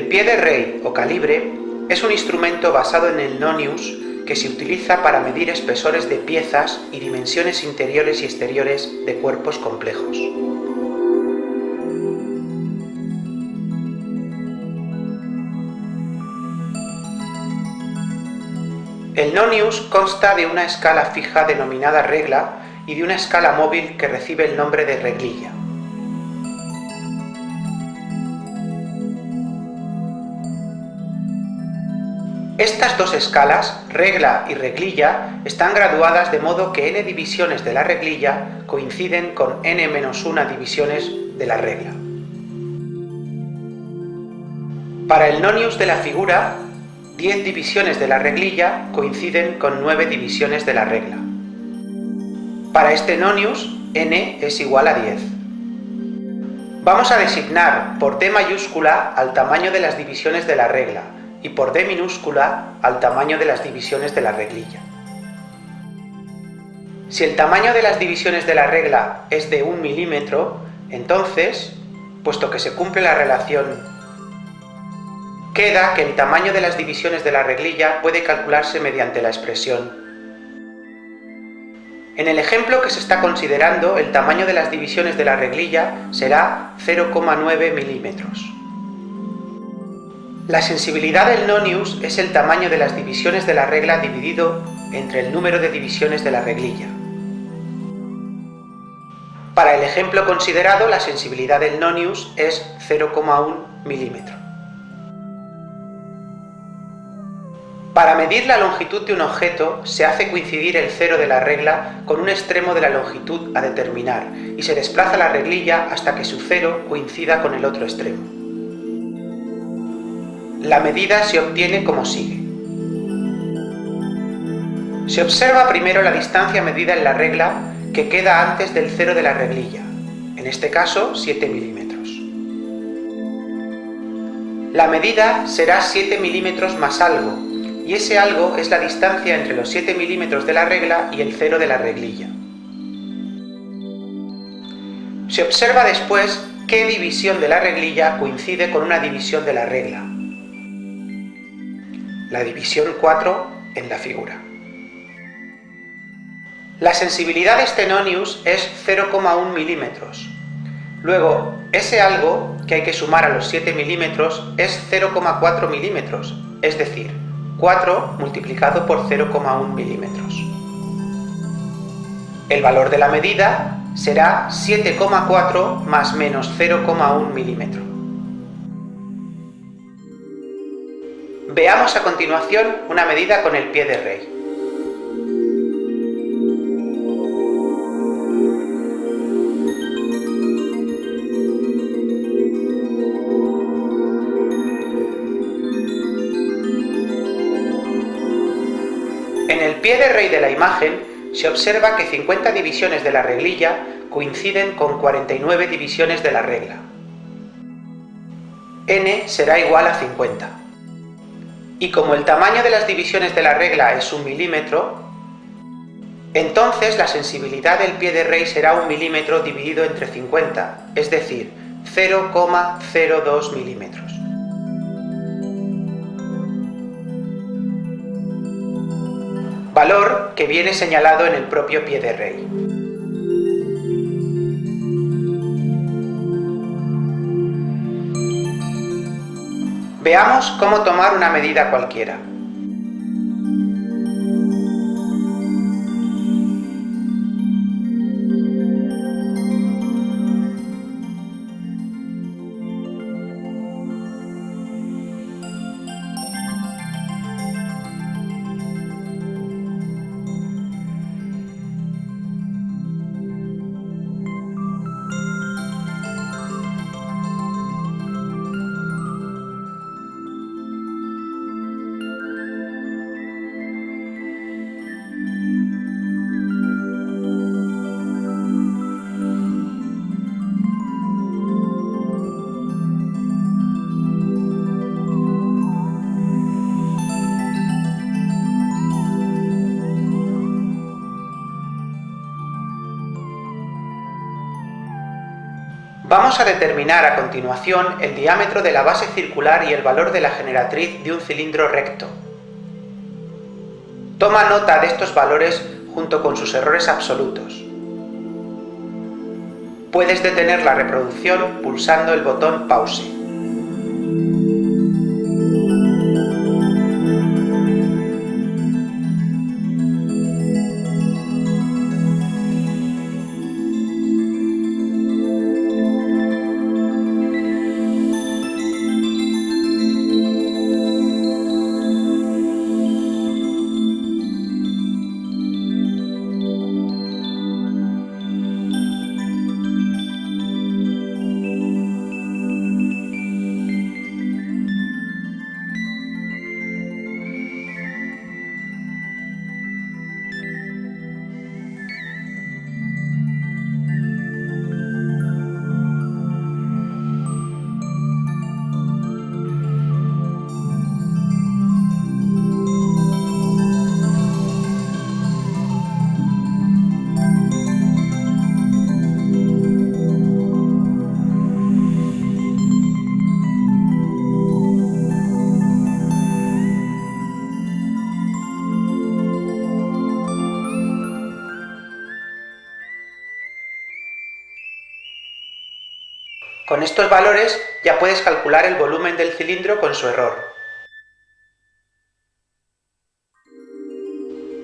El pie de rey o calibre es un instrumento basado en el nonius que se utiliza para medir espesores de piezas y dimensiones interiores y exteriores de cuerpos complejos. El nonius consta de una escala fija denominada regla y de una escala móvil que recibe el nombre de reglilla. Estas dos escalas, regla y reglilla, están graduadas de modo que n divisiones de la reglilla coinciden con n-1 divisiones de la regla. Para el nonius de la figura, 10 divisiones de la reglilla coinciden con 9 divisiones de la regla. Para este nonius, n es igual a 10. Vamos a designar por D mayúscula al tamaño de las divisiones de la regla y por D minúscula al tamaño de las divisiones de la reglilla. Si el tamaño de las divisiones de la regla es de 1 milímetro, entonces, puesto que se cumple la relación, queda que el tamaño de las divisiones de la reglilla puede calcularse mediante la expresión. En el ejemplo que se está considerando, el tamaño de las divisiones de la reglilla será 0,9 milímetros. La sensibilidad del nonius es el tamaño de las divisiones de la regla dividido entre el número de divisiones de la reglilla. Para el ejemplo considerado, la sensibilidad del nonius es 0,1 milímetro. Para medir la longitud de un objeto, se hace coincidir el cero de la regla con un extremo de la longitud a determinar y se desplaza la reglilla hasta que su cero coincida con el otro extremo. La medida se obtiene como sigue. Se observa primero la distancia medida en la regla que queda antes del cero de la reglilla, en este caso 7 milímetros. La medida será 7 milímetros más algo, y ese algo es la distancia entre los 7 milímetros de la regla y el cero de la reglilla. Se observa después qué división de la reglilla coincide con una división de la regla. La división 4 en la figura. La sensibilidad de este nonius es 0,1 milímetros. Luego, ese algo que hay que sumar a los 7 milímetros es 0,4 milímetros, es decir, 4 multiplicado por 0,1 milímetros. El valor de la medida será 7,4 más menos 0,1 milímetro. Veamos a continuación una medida con el pie de rey. En el pie de rey de la imagen se observa que 50 divisiones de la reglilla coinciden con 49 divisiones de la regla. N será igual a 50. Y como el tamaño de las divisiones de la regla es 1 milímetro, entonces la sensibilidad del pie de rey será 1 milímetro dividido entre 50, es decir, 0,02 milímetros. Valor que viene señalado en el propio pie de rey. Veamos cómo tomar una medida cualquiera. Vamos a determinar a continuación el diámetro de la base circular y el valor de la generatriz de un cilindro recto. Toma nota de estos valores junto con sus errores absolutos. Puedes detener la reproducción pulsando el botón Pause. Con estos valores ya puedes calcular el volumen del cilindro con su error.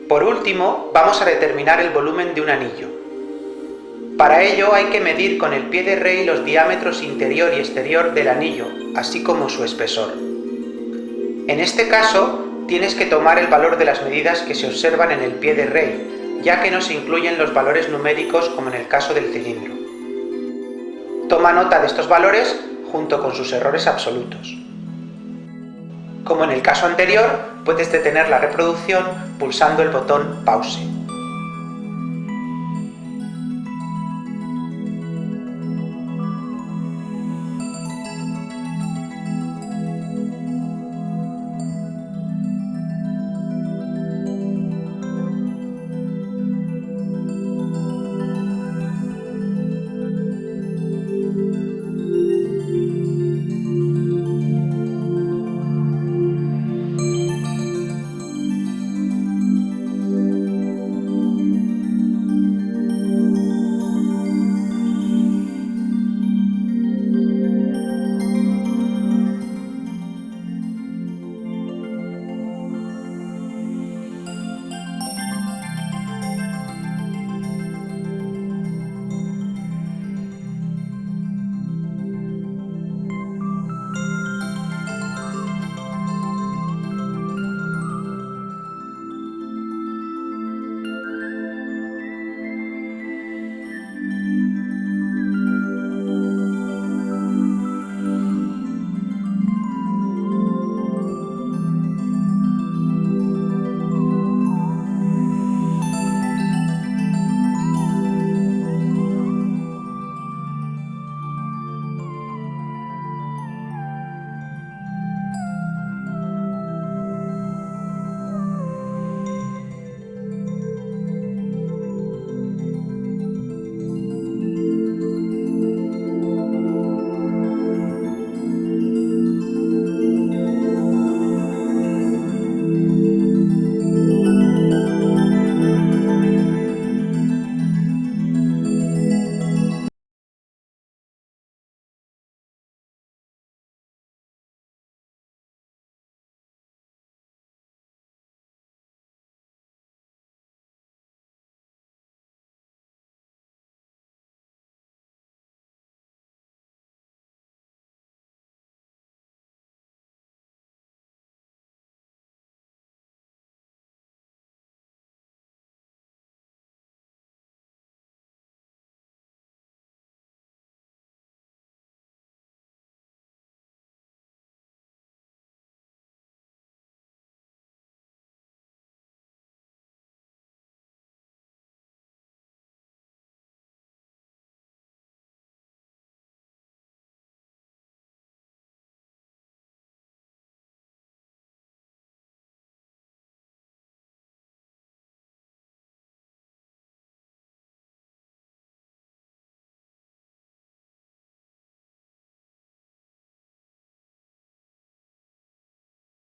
Por último, vamos a determinar el volumen de un anillo. Para ello hay que medir con el pie de rey los diámetros interior y exterior del anillo, así como su espesor. En este caso, tienes que tomar el valor de las medidas que se observan en el pie de rey, ya que no se incluyen los valores numéricos como en el caso del cilindro. Toma nota de estos valores junto con sus errores absolutos. Como en el caso anterior, puedes detener la reproducción pulsando el botón Pause.